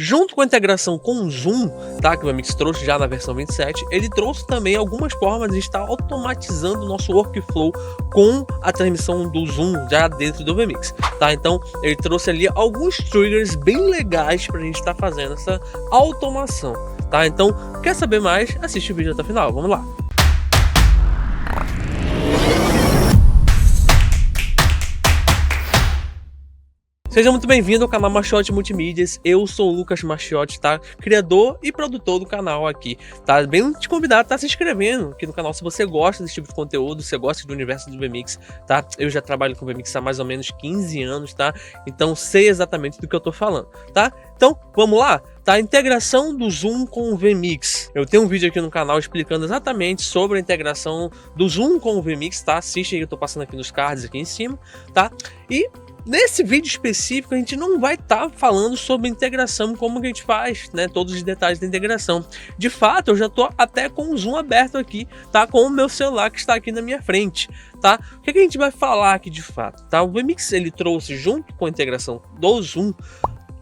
Junto com a integração com o Zoom, tá, que o VMix trouxe já na versão 27, ele trouxe também algumas formas de estar automatizando o nosso workflow com a transmissão do Zoom já dentro do VMix, tá? Então ele trouxe ali alguns triggers bem legais para a gente estar fazendo essa automação, tá? Então quer saber mais? Assiste o vídeo até o final, vamos lá! Seja muito bem-vindo ao canal Machiotti Multimídias, eu sou o Lucas Machiotti, tá? Criador e produtor do canal aqui, tá? Bem te convidar a estar se inscrevendo aqui no canal se você gosta desse tipo de conteúdo, se você gosta do universo do VMix, tá? Eu já trabalho com VMix há mais ou menos 15 anos, tá? Então sei exatamente do que eu tô falando, tá? Então, vamos lá? Tá? A integração do Zoom com o VMix. Eu tenho um vídeo aqui no canal explicando exatamente sobre a integração do Zoom com o VMix, tá? Assiste aí, eu tô passando aqui nos cards aqui em cima, tá? E nesse vídeo específico a gente não vai estar falando sobre integração, como que a gente faz, né, todos os detalhes da integração. De fato, eu já estou até com o Zoom aberto aqui, tá, com o meu celular que está aqui na minha frente, tá? O que a gente vai falar aqui de fato, tá? O VMix ele trouxe junto com a integração do Zoom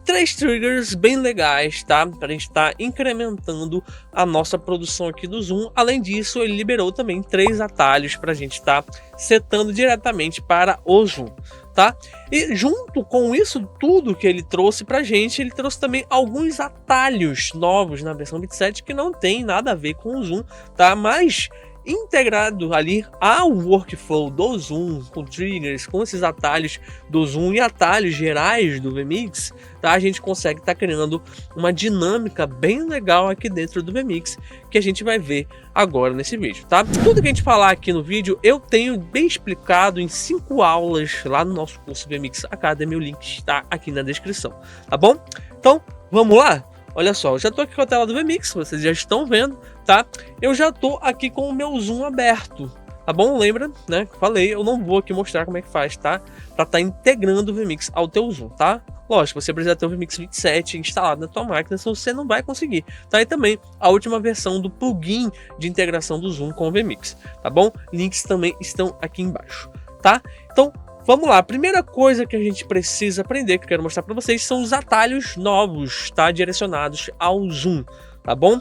3 triggers bem legais, tá? Para a gente estar incrementando a nossa produção aqui do Zoom. Além disso, ele liberou também 3 atalhos para a gente estar setando diretamente para o Zoom, tá? E junto com isso tudo que ele trouxe pra gente, ele trouxe também alguns atalhos novos na versão 27 que não tem nada a ver com o Zoom, tá? Mas integrado ali ao workflow do Zoom, com triggers, com esses atalhos do Zoom e atalhos gerais do VMix, tá? A gente consegue estar criando uma dinâmica bem legal aqui dentro do VMix, que a gente vai ver agora nesse vídeo, tá? Tudo que a gente falar aqui no vídeo, eu tenho bem explicado em 5 aulas lá no nosso curso VMix Academy, o link está aqui na descrição, tá bom? Então, vamos lá? Olha só, eu já tô aqui com a tela do VMix, vocês já estão vendo, tá? Eu já tô aqui com o meu Zoom aberto, tá bom? Lembra, né? Que falei, eu não vou aqui mostrar como é que faz, tá? Pra estar integrando o VMix ao teu Zoom, tá? Lógico, você precisa ter o VMix 27 instalado na tua máquina, senão você não vai conseguir, tá? E também a última versão do plugin de integração do Zoom com o VMix, tá bom? Links também estão aqui embaixo, tá? Então, vamos lá, a primeira coisa que a gente precisa aprender, que eu quero mostrar para vocês, são os atalhos novos, tá? Direcionados ao Zoom, tá bom?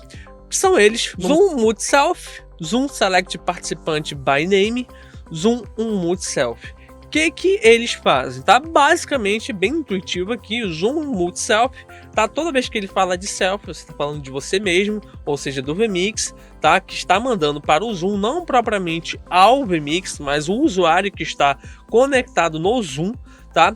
São eles: Zoom Mute Self, Zoom Select Participant by Name, Zoom Unmute Self. O que eles fazem? Tá basicamente bem intuitivo aqui. O Zoom Mute Self, tá? Toda vez que ele fala de self, você está falando de você mesmo, ou seja, do VMix, tá? Que está mandando para o Zoom, não propriamente ao VMix, mas o usuário que está conectado no Zoom, tá?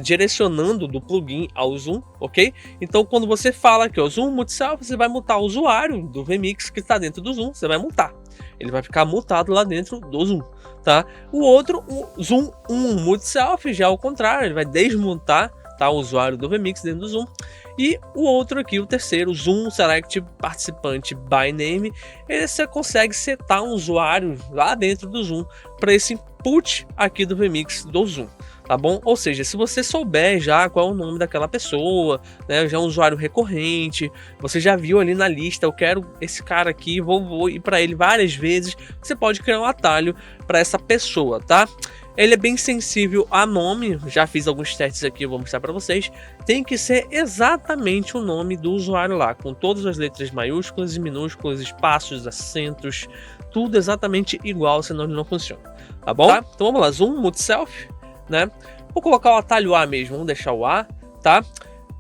Direcionando do plugin ao Zoom, ok? Então, quando você fala aqui, ó, Zoom Mute Self, você vai mutar o usuário do VMix que está dentro do Zoom, você vai mutar. Ele vai ficar mutado lá dentro do Zoom, tá? O outro, o Zoom Unmute Self, já ao contrário, ele vai desmutar, tá, o usuário do VMix dentro do Zoom. E o outro aqui, o terceiro, Zoom Select Participant by Name, você consegue setar um usuário lá dentro do Zoom para esse input aqui do VMix do Zoom, tá bom? Ou seja, se você souber já qual é o nome daquela pessoa, né, já é um usuário recorrente, você já viu ali na lista, eu quero esse cara aqui, vou ir para ele várias vezes, você pode criar um atalho para essa pessoa, tá? Ele é bem sensível a nome, já fiz alguns testes aqui, eu vou mostrar para vocês. Tem que ser exatamente o nome do usuário lá, com todas as letras maiúsculas e minúsculas, espaços, acentos, tudo exatamente igual, senão ele não funciona, tá bom? Tá? Então vamos lá, Zoom Mute Self, né? Vou colocar o atalho A mesmo, vamos deixar o A, tá?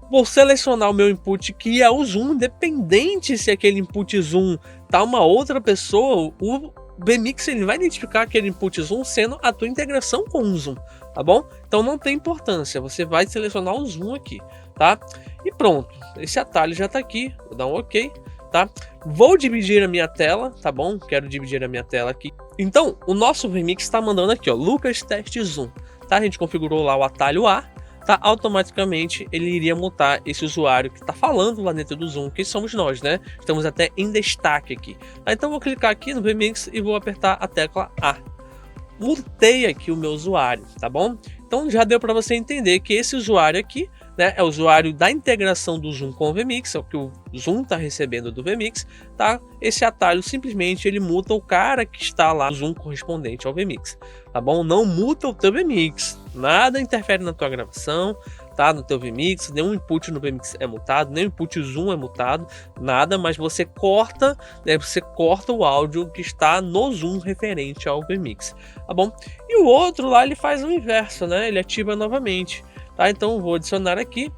Vou selecionar o meu input, que é o Zoom, independente se aquele input Zoom tá uma outra pessoa, o VMix ele vai identificar aquele input Zoom sendo a tua integração com o Zoom, tá bom? Então não tem importância, você vai selecionar o Zoom aqui, tá? E pronto, esse atalho já tá aqui, vou dar um OK, tá? Vou dividir a minha tela, tá bom? Quero dividir a minha tela aqui. Então, o nosso VMix está mandando aqui, ó, Lucas Teste Zoom, tá? A gente configurou lá o atalho A, tá? Automaticamente ele iria mutar esse usuário que está falando lá dentro do Zoom, que somos nós, né? Estamos até em destaque aqui. Então vou clicar aqui no VMix e vou apertar a tecla A. Mutei aqui o meu usuário, tá bom? Então já deu para você entender que esse usuário aqui, né, é o usuário da integração do Zoom com o VMix, é o que o Zoom está recebendo do VMix, tá? Esse atalho simplesmente ele muta o cara que está lá no Zoom correspondente ao VMix, tá bom? Não muta o teu VMix, nada interfere na tua gravação, tá, no teu vMix, nenhum input no vMix é mutado, nem o input zoom é mutado, nada, mas você corta, né, você corta o áudio que está no zoom referente ao vMix, tá bom? E o outro lá ele faz o inverso, né? Ele ativa novamente, tá? Então eu vou adicionar aqui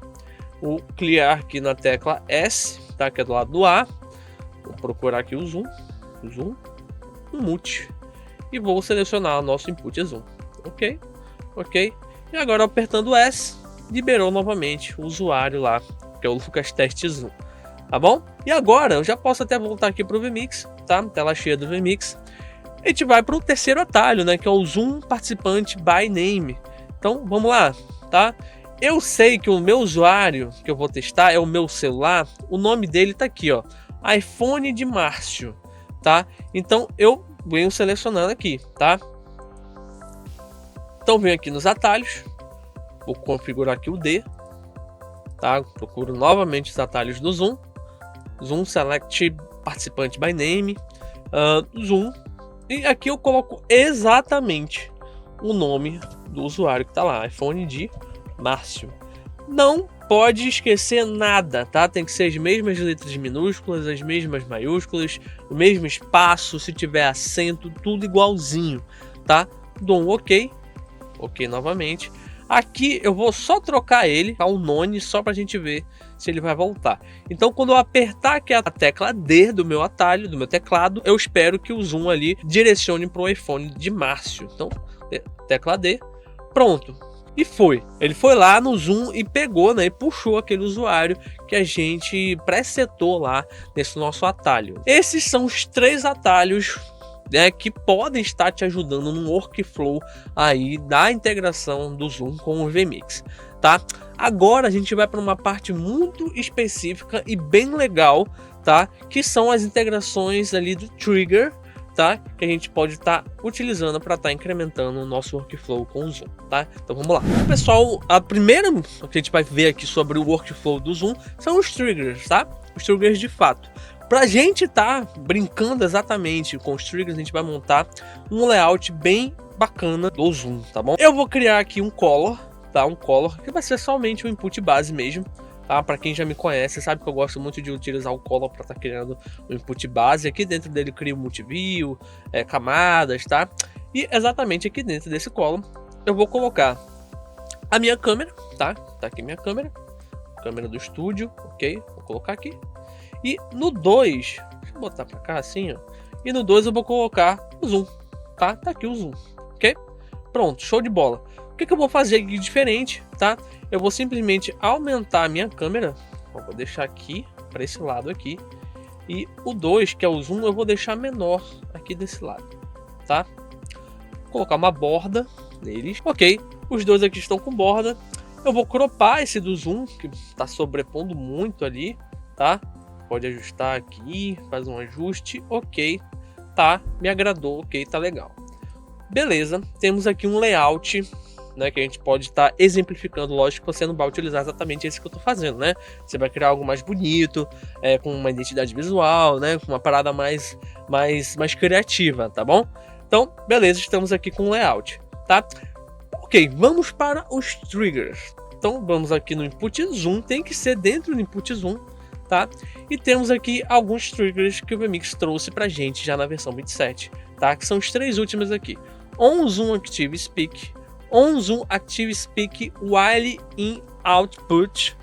o clear aqui na tecla S, tá? Que é do lado do A. Vou procurar aqui o zoom, o mute, e vou selecionar o nosso input zoom, ok? E agora apertando S, liberou novamente o usuário lá, que é o Lucas Test Zoom, tá bom? E agora eu já posso até voltar aqui para o vMix, tá? Tela cheia do vMix. A gente vai para o terceiro atalho, né? Que é o Zoom Participante by Name. Então vamos lá, tá? Eu sei que o meu usuário que eu vou testar é o meu celular. O nome dele tá aqui, ó, iPhone de Márcio, tá? Então eu venho selecionando aqui, tá? Então venho aqui nos atalhos, vou configurar aqui o D, tá? Procuro novamente os atalhos do Zoom, Zoom Select Participante by Name, Zoom, e aqui eu coloco exatamente o nome do usuário que tá lá, iPhone de Márcio. Não pode esquecer nada, tá? Tem que ser as mesmas letras minúsculas, as mesmas maiúsculas, o mesmo espaço, se tiver acento, tudo igualzinho, tá? Dou um OK novamente. Aqui eu vou só trocar ele a um none só pra gente ver se ele vai voltar. Então quando eu apertar aqui a tecla D do meu atalho, do meu teclado, eu espero que o zoom ali direcione para o iPhone de Márcio. Então tecla D, pronto. E foi. Ele foi lá no Zoom e pegou, né? E puxou aquele usuário que a gente presetou lá nesse nosso atalho. Esses são os 3 atalhos, né, que podem estar te ajudando no workflow aí da integração do Zoom com o vMix, tá? Agora a gente vai para uma parte muito específica e bem legal, tá? Que são as integrações ali do Trigger, tá? Que a gente pode estar utilizando para estar incrementando o nosso workflow com o Zoom, tá? Então vamos lá. Pessoal, a primeira que a gente vai ver aqui sobre o workflow do Zoom são os triggers, tá? Os triggers de fato. Pra gente estar brincando exatamente com os triggers, a gente vai montar um layout bem bacana do Zoom, tá bom? Eu vou criar aqui um color, tá? Um color que vai ser somente o input base mesmo, tá? Para quem já me conhece, sabe que eu gosto muito de utilizar o color para estar criando o input base. Aqui dentro dele crio multiview, camadas, tá? E exatamente aqui dentro desse color eu vou colocar a minha câmera, tá? Tá aqui minha câmera do estúdio, ok? Vou colocar aqui. E no 2, deixa eu botar para cá assim, ó. E no 2 eu vou colocar o zoom, tá? Tá aqui o zoom, ok? Pronto, show de bola. O que eu vou fazer aqui diferente, tá? Eu vou simplesmente aumentar a minha câmera. Vou deixar aqui, para esse lado aqui. E o 2, que é o zoom, eu vou deixar menor aqui desse lado, tá? Vou colocar uma borda neles, ok? Os dois aqui estão com borda. Eu vou cropar esse do zoom, que está sobrepondo muito ali, tá? Pode ajustar aqui, faz um ajuste, ok, tá, me agradou, ok, tá legal. Beleza, temos aqui um layout, né, que a gente pode estar exemplificando, lógico que você não vai utilizar exatamente esse que eu tô fazendo, né? Você vai criar algo mais bonito, com uma identidade visual, né, com uma parada mais criativa, tá bom? Então, beleza, estamos aqui com o layout, tá? Ok, vamos para os triggers. Então, vamos aqui no input zoom, tem que ser dentro do input zoom, tá? E temos aqui alguns triggers que o vMix trouxe pra gente já na versão 27, tá? Que são os 3 últimos aqui. On Zoom Active Speak, On Zoom Active Speak While in Output,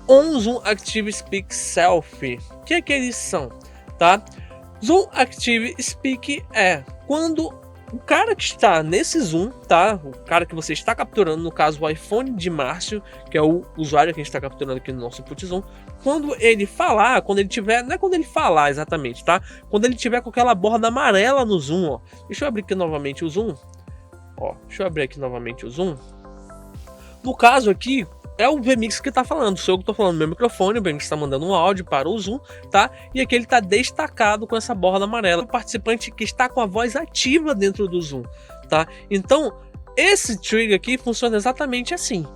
On Zoom Active Speak Selfie. O que é que eles são, tá? Zoom Active Speak é quando o cara que está nesse zoom, tá? O cara que você está capturando, no caso o iPhone de Márcio, que é o usuário que a gente está capturando aqui no nosso input zoom, quando ele falar, quando ele tiver, não é quando ele falar exatamente, tá? Quando ele tiver com aquela borda amarela no zoom, ó. Deixa eu abrir aqui novamente o zoom. Ó, deixa eu abrir aqui novamente o zoom. No caso aqui, é o vMix que tá falando, sou eu que tô falando no meu microfone, o vMix tá mandando um áudio para o Zoom, tá? E aqui ele tá destacado com essa borda amarela, o participante que está com a voz ativa dentro do Zoom, tá? Então, esse trigger aqui funciona exatamente assim.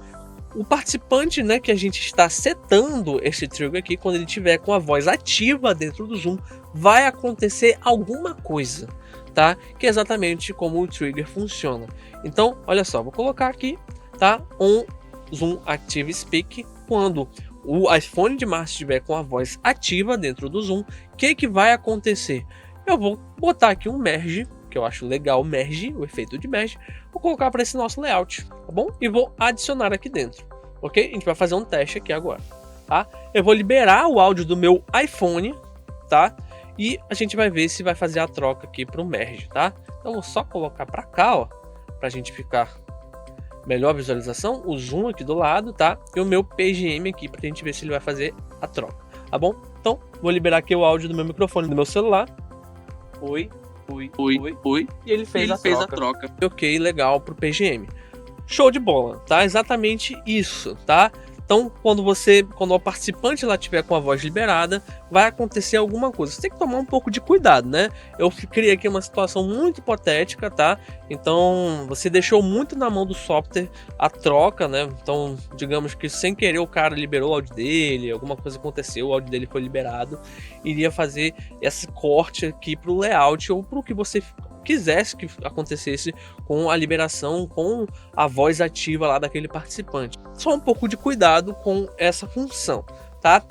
O participante, né, que a gente está setando esse trigger aqui, quando ele tiver com a voz ativa dentro do Zoom, vai acontecer alguma coisa, tá? Que é exatamente como o trigger funciona. Então, olha só, vou colocar aqui, tá? Zoom Active Speak. Quando o iPhone de Márcio estiver com a voz ativa dentro do Zoom, o que vai acontecer? Eu vou botar aqui um merge, que eu acho legal, merge, o efeito de merge, vou colocar para esse nosso layout, tá bom? E vou adicionar aqui dentro, ok? A gente vai fazer um teste aqui agora, tá? Eu vou liberar o áudio do meu iPhone, tá? E a gente vai ver se vai fazer a troca aqui para o merge, tá? Então vou só colocar para cá, ó, para a gente ficar melhor visualização, o zoom aqui do lado, tá? E o meu PGM aqui pra gente ver se ele vai fazer a troca, tá bom? Então, vou liberar aqui o áudio do meu microfone do meu celular. Oi. E ele fez a troca. Ok, legal pro PGM. Show de bola, tá? Exatamente isso, tá? Então, quando o participante lá estiver com a voz liberada, vai acontecer alguma coisa. Você tem que tomar um pouco de cuidado, né? Eu criei aqui uma situação muito hipotética, tá? Então, você deixou muito na mão do software a troca, né? Então, digamos que sem querer o cara liberou o áudio dele, alguma coisa aconteceu, o áudio dele foi liberado, iria fazer esse corte aqui pro layout ou pro que você quisesse que acontecesse com a liberação, com a voz ativa lá daquele participante. Só um pouco de cuidado com essa função, tá?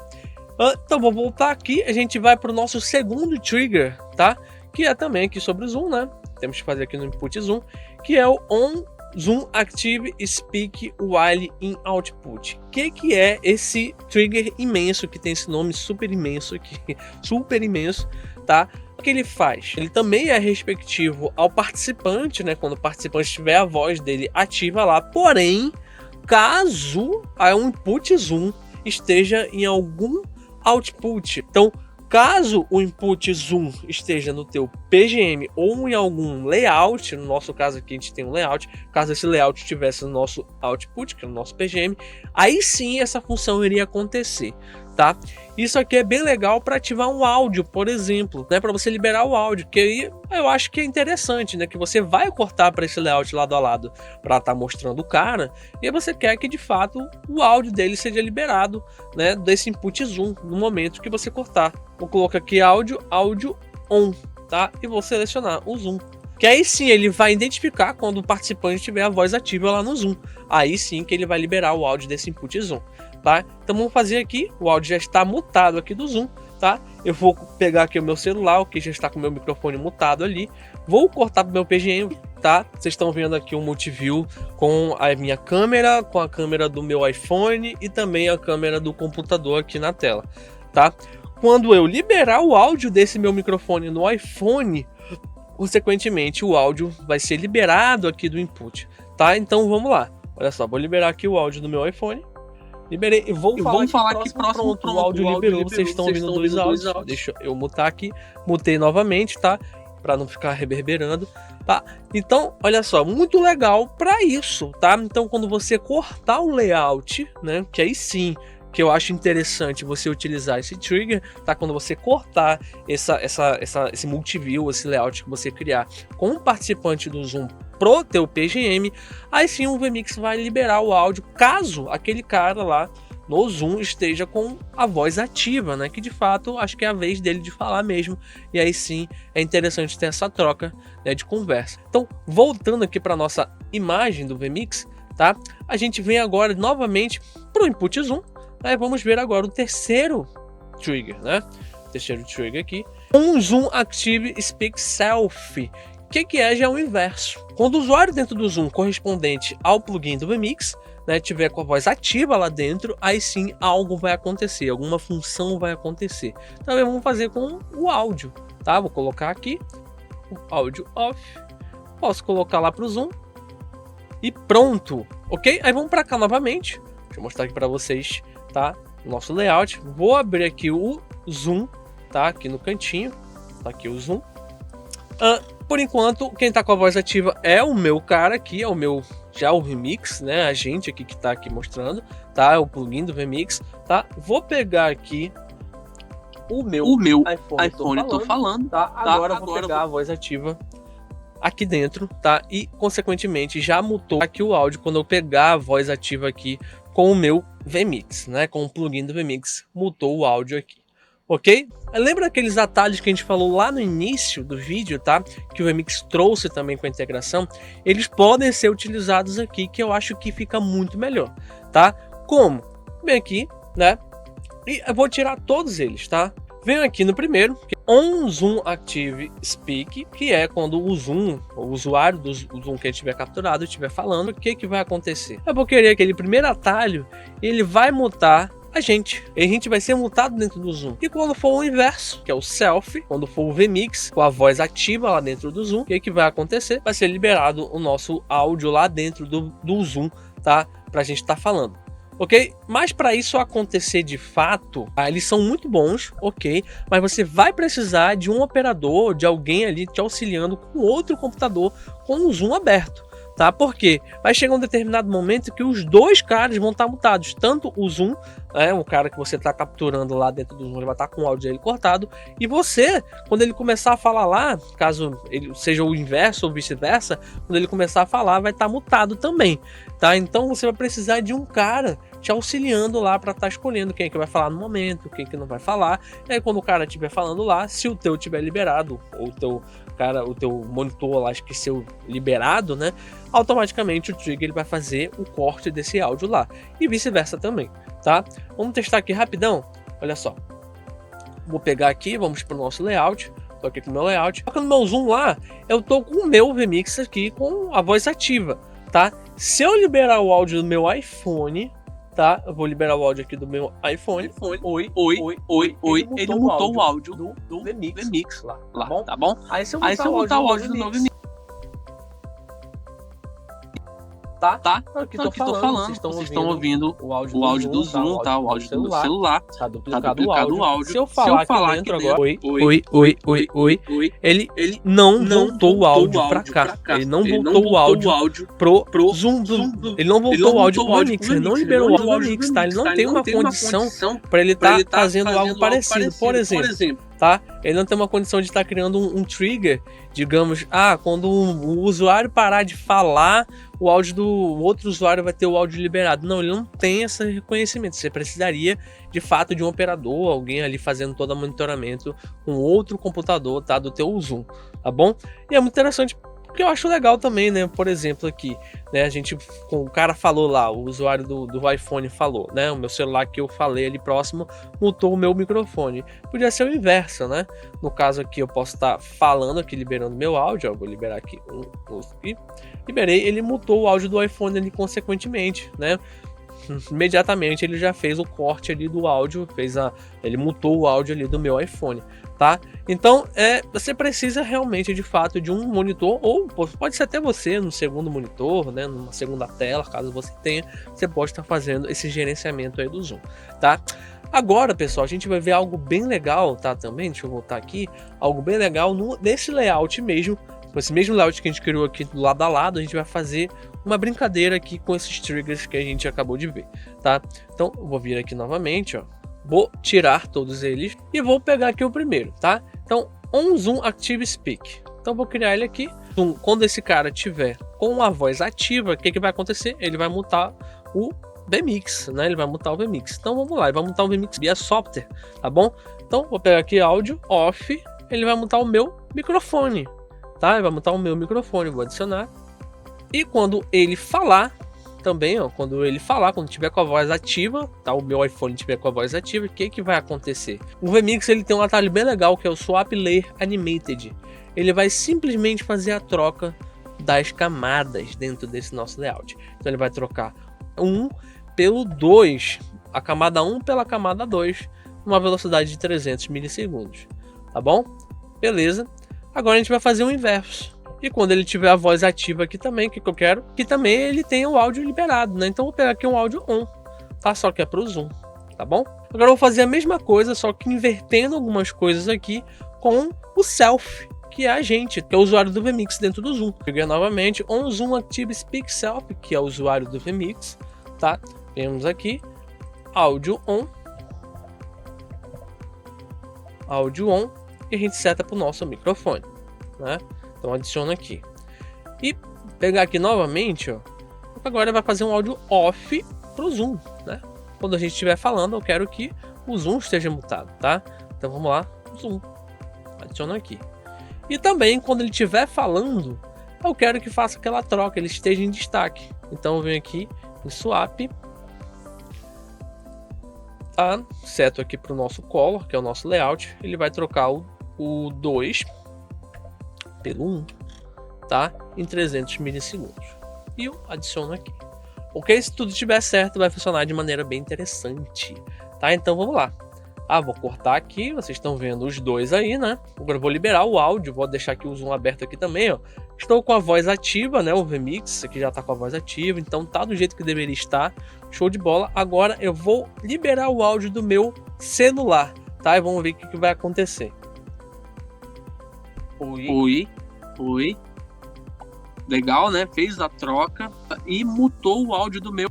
Então vou voltar aqui, a gente vai para o nosso segundo trigger, tá? Que é também aqui sobre o Zoom, né? Temos que fazer aqui no input Zoom, que é o On Zoom Active Speak While in Output. O que é esse trigger imenso, que tem esse nome super imenso aqui, super imenso, tá? O que ele faz? Ele também é respectivo ao participante, né? Quando o participante tiver a voz dele ativa lá, porém, caso a um input Zoom esteja em algum output. Então, caso o input Zoom esteja no teu PGM ou em algum layout, no nosso caso aqui a gente tem um layout, caso esse layout estivesse no nosso output, que é o nosso PGM, aí sim essa função iria acontecer, tá? Isso aqui é bem legal para ativar um áudio, por exemplo, né, para você liberar o áudio, que aí eu acho que é interessante, né, que você vai cortar para esse layout lado a lado para estar mostrando o cara, e aí você quer que de fato o áudio dele seja liberado, né, desse input Zoom no momento que você cortar. Vou colocar aqui áudio on, tá? E vou selecionar o Zoom. Que aí sim ele vai identificar quando o participante tiver a voz ativa lá no Zoom. Aí sim que ele vai liberar o áudio desse input Zoom, tá? Então vamos fazer aqui, o áudio já está mutado aqui do Zoom, tá? Eu vou pegar aqui o meu celular, que já está com o meu microfone mutado ali. Vou cortar pro meu PGM, tá? Vocês estão vendo aqui um multiview com a minha câmera, com a câmera do meu iPhone e também a câmera do computador aqui na tela, tá? Quando eu liberar o áudio desse meu microfone no iPhone, consequentemente o áudio vai ser liberado aqui do input, tá? Então vamos lá, olha só, vou liberar aqui o áudio do meu iPhone, liberei e vou falar aqui próximo, pronto, o áudio liberou, vocês estão ouvindo dois áudios, deixa eu mutar aqui, mutei novamente, tá? Para não ficar reverberando, tá? Então, olha só, muito legal para isso, tá? Então quando você cortar o layout, né, que aí sim, que eu acho interessante você utilizar esse trigger, tá? Quando você cortar esse multiview, esse layout que você criar com o participante do Zoom pro teu PGM, aí sim o VMix vai liberar o áudio caso aquele cara lá no Zoom esteja com a voz ativa, né? Que de fato acho que é a vez dele de falar mesmo, e aí sim é interessante ter essa troca, né, de conversa. Então, voltando aqui para nossa imagem do VMix, tá? A gente vem agora novamente pro input Zoom. Aí vamos ver agora o terceiro trigger, né? O terceiro trigger aqui. Um Zoom Active Speak Self. O que é? Já é o inverso. Quando o usuário dentro do Zoom correspondente ao plugin do VMix, né, tiver com a voz ativa lá dentro, aí sim algo vai acontecer, alguma função vai acontecer. Então vamos fazer com o áudio, tá? Vou colocar aqui o áudio off. Posso colocar lá para o Zoom. E pronto, ok? Aí vamos para cá novamente. Deixa eu mostrar aqui para vocês, tá? Nosso layout. Vou abrir aqui o Zoom, tá? Aqui no cantinho, tá aqui o Zoom. Por enquanto, quem tá com a voz ativa é o meu cara aqui, é o meu já o VMix, né? A gente aqui que tá aqui mostrando, tá? É o plugin do VMix, tá? Vou pegar aqui o meu iPhone, tô falando, tá? Agora vou pegar a voz ativa aqui dentro, tá? E consequentemente já mutou aqui o áudio quando eu pegar a voz ativa aqui com o meu VMix, né? Com o plugin do VMix, mutou o áudio aqui, ok? Lembra aqueles atalhos que a gente falou lá no início do vídeo, tá? Que o VMix trouxe também com a integração? Eles podem ser utilizados aqui, que eu acho que fica muito melhor, tá? Como? Vem aqui, né? E eu vou tirar todos eles, tá? Venho aqui no primeiro, que é On Zoom Active Speak, que é quando o Zoom, o usuário do Zoom que a gente tiver capturado, estiver falando, o que vai acontecer? Eu vou querer aquele primeiro atalho, ele vai mutar a gente vai ser mutado dentro do Zoom. E quando for o inverso, que é o Selfie, quando for o vMix, com a voz ativa lá dentro do Zoom, o que vai acontecer? Vai ser liberado o nosso áudio lá dentro do Zoom, tá? Pra gente estar falando. Ok? Mas para isso acontecer de fato, eles são muito bons, ok? Mas você vai precisar de um operador, de alguém ali te auxiliando com outro computador com o Zoom aberto, tá? Porque vai chegar um determinado momento que os dois caras vão estar mutados, tanto o Zoom, o cara que você está capturando lá dentro do Zoom, ele vai estar com o áudio dele cortado, e você, quando ele começar a falar lá, caso ele seja o inverso ou vice-versa, quando ele começar a falar, vai estar mutado também, tá? Então você vai precisar de um cara te auxiliando lá para estar escolhendo quem é que vai falar no momento, quem é que não vai falar. E aí quando o cara estiver falando lá, se o teu tiver liberado, ou o teu monitor lá esqueceu liberado, né? Automaticamente o trigger ele vai fazer o corte desse áudio lá. E vice-versa também, tá? Vamos testar aqui rapidão. Olha só. Vou pegar aqui, vamos para o nosso layout. Tô aqui com o meu layout. Só que no meu Zoom lá, eu tô com o meu vMix aqui com a voz ativa, tá? Se eu liberar o áudio do meu iPhone, tá? Eu vou liberar o áudio aqui do meu iPhone. Oi. Ele mutou o áudio do vMix lá, tá bom? Aí se eu botar o áudio do meu vMix, tá? Aqui tô falando. Vocês estão ouvindo o áudio do Zoom, tá? O áudio do celular. Tá duplicado o áudio. Se eu falar aqui dentro agora, oi, ele não voltou o áudio pra cá. Ele não voltou o áudio pro Zoom. Ele não voltou o áudio pro vMix. Ele não liberou o áudio do vMix, tá? Ele não tem uma condição pra ele estar fazendo algo parecido. Por exemplo, tá? Ele não tem uma condição de estar criando um trigger, digamos, quando o usuário parar de falar, o áudio do outro usuário vai ter o áudio liberado. Não, ele não tem esse reconhecimento. Você precisaria, de fato, de um operador, alguém ali fazendo todo o monitoramento com outro computador, tá? Do teu Zoom, tá bom? E é muito interessante, porque eu acho legal também, né? Por exemplo, aqui, né? O cara falou lá, o usuário do iPhone falou, né? O meu celular que eu falei ali próximo mutou o meu microfone. Podia ser o inverso, né? No caso aqui, eu posso estar falando aqui, liberando meu áudio. Eu vou liberar aqui e liberei, ele mutou o áudio do iPhone ali consequentemente, né? Imediatamente ele já fez o corte ali do áudio, ele mutou o áudio ali do meu iPhone, tá? Então você precisa realmente de fato de um monitor, ou pode ser até você no segundo monitor, né, numa segunda tela, caso você tenha, você pode estar fazendo esse gerenciamento aí do Zoom, tá? Agora, pessoal, a gente vai ver algo bem legal, tá? Também, deixa eu voltar aqui, algo bem legal nesse layout mesmo. Com esse mesmo layout que a gente criou aqui do lado a lado, a gente vai fazer uma brincadeira aqui com esses triggers que a gente acabou de ver, tá? Então, eu vou vir aqui novamente, ó. Vou tirar todos eles e vou pegar aqui o primeiro, tá? Então, On Zoom Active Speak. Então, vou criar ele aqui. Quando esse cara tiver com a voz ativa, o que vai acontecer? Ele vai mutar o vMix, né? Ele vai mutar o vMix. Então, vamos lá. Ele vai mutar o vMix via software, tá bom? Então, vou pegar aqui áudio off. Ele vai mutar o meu microfone, tá? Ele vai mutar o meu microfone. Vou adicionar. E quando ele falar, também, ó, quando tiver com a voz ativa, tá? O meu iPhone tiver com a voz ativa, o que vai acontecer? O vMix ele tem um atalho bem legal que é o Swap Layer Animated. Ele vai simplesmente fazer a troca das camadas dentro desse nosso layout. Então ele vai trocar 1 pelo 2, a camada 1 pela camada 2, numa velocidade de 300 milissegundos, tá bom? Beleza. Agora a gente vai fazer o inverso. E quando ele tiver a voz ativa aqui também, que eu quero, que também ele tenha o áudio liberado, né? Então eu vou pegar aqui um áudio on, tá? Só que é pro Zoom, tá bom? Agora eu vou fazer a mesma coisa, só que invertendo algumas coisas aqui com o Self, que é a gente, que é o usuário do vMix dentro do Zoom. Peguei novamente On Zoom Active Speak Self, que é o usuário do vMix, tá? Temos aqui áudio on, e a gente seta para o nosso microfone, né? Então adiciona aqui e pegar aqui novamente, ó. Agora vai fazer um áudio off pro Zoom, né? Quando a gente estiver falando, eu quero que o Zoom esteja mutado, tá? Então vamos lá, Zoom, adiciona aqui. E também quando ele estiver falando, eu quero que faça aquela troca, ele esteja em destaque. Então eu venho aqui em Swap tá? Seto aqui para o nosso color, que é o nosso layout. Ele vai trocar o 2 pelo 1, tá? Em 300 milissegundos. E eu adiciono aqui. Ok? Se tudo estiver certo, vai funcionar de maneira bem interessante, tá? Então vamos lá. Vou cortar aqui, vocês estão vendo os dois aí, né? Agora eu vou liberar o áudio, vou deixar aqui o zoom aberto aqui também, ó. Estou com a voz ativa, né? O VMix aqui já tá com a voz ativa, então tá do jeito que deveria estar. Show de bola. Agora eu vou liberar o áudio do meu celular, tá? E vamos ver o que vai acontecer. Oi. Legal, né? Fez a troca e mutou o áudio do meu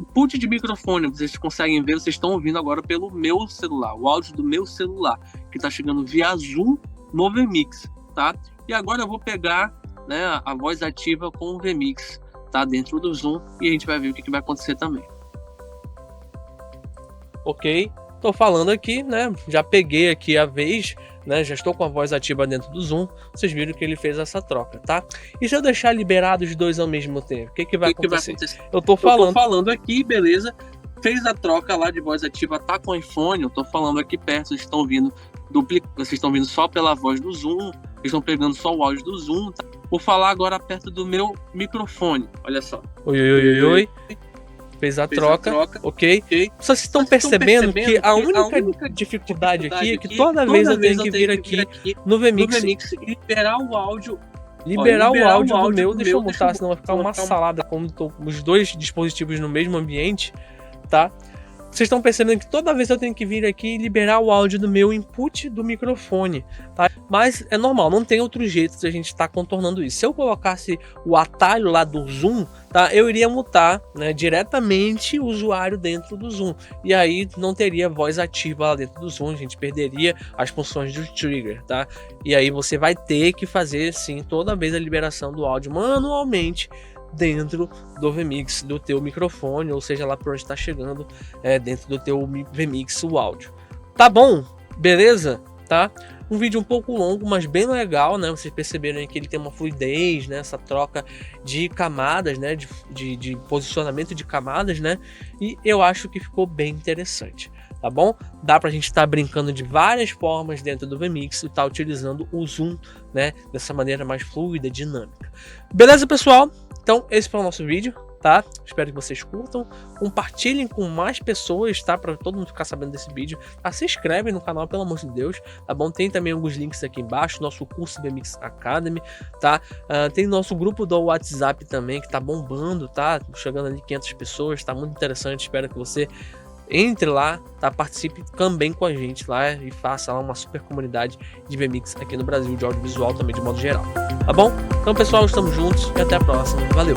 input de microfone. Vocês conseguem ver, vocês estão ouvindo agora pelo meu celular, o áudio do meu celular, que tá chegando via Zoom no VMix, tá? E agora eu vou pegar, né, a voz ativa com o VMix, tá? Dentro do Zoom, e a gente vai ver o que vai acontecer também. Ok, tô falando aqui, né? Já peguei aqui a vez, né? Já estou com a voz ativa dentro do Zoom. Vocês viram que ele fez essa troca, tá? E se eu deixar liberado os dois ao mesmo tempo, o que vai acontecer? Eu tô falando aqui, beleza? Fez a troca lá de voz ativa, tá com o iPhone. Eu tô falando aqui perto, vocês estão ouvindo vocês estão ouvindo só pela voz do Zoom. Vocês estão pegando só o áudio do Zoom, tá? Vou falar agora perto do meu microfone. Olha só. Oi. Fez a troca, ok? Vocês estão percebendo que a única dificuldade aqui é que toda vez eu tenho que vir aqui no VMix e liberar o áudio. Liberar o áudio do meu, deixa eu mutar, senão vai ficar uma salada como os dois dispositivos no mesmo ambiente, tá? Vocês estão percebendo que toda vez eu tenho que vir aqui e liberar o áudio do meu input do microfone, tá? Mas é normal, não tem outro jeito de a gente estar contornando isso. Se eu colocasse o atalho lá do Zoom, tá? Eu iria mutar, né, diretamente o usuário dentro do Zoom. E aí não teria voz ativa lá dentro do Zoom, a gente perderia as funções do trigger, tá? E aí você vai ter que fazer, sim, toda vez a liberação do áudio manualmente dentro do VMix, do teu microfone, ou seja, lá por onde está chegando, dentro do teu VMix o áudio. Tá bom? Beleza? Tá? Um vídeo um pouco longo, mas bem legal, né? Vocês perceberam aí que ele tem uma fluidez, né? Essa troca de camadas, né? De posicionamento de camadas, né? E eu acho que ficou bem interessante, tá bom? Dá pra gente estar brincando de várias formas dentro do VMix e tá utilizando o Zoom, né? Dessa maneira mais fluida, dinâmica. Beleza, pessoal? Então, esse foi o nosso vídeo, tá? Espero que vocês curtam. Compartilhem com mais pessoas, tá? Para todo mundo ficar sabendo desse vídeo. Se inscreve no canal, pelo amor de Deus, tá bom? Tem também alguns links aqui embaixo, nosso curso VMix Academy, tá? Tem nosso grupo do WhatsApp também, que tá bombando, tá? Chegando ali 500 pessoas, tá muito interessante. Espero que você entre lá, tá? Participe também com a gente lá e faça lá uma super comunidade de VMix aqui no Brasil, de audiovisual também de modo geral, tá bom? Então, pessoal, estamos juntos e até a próxima. Valeu!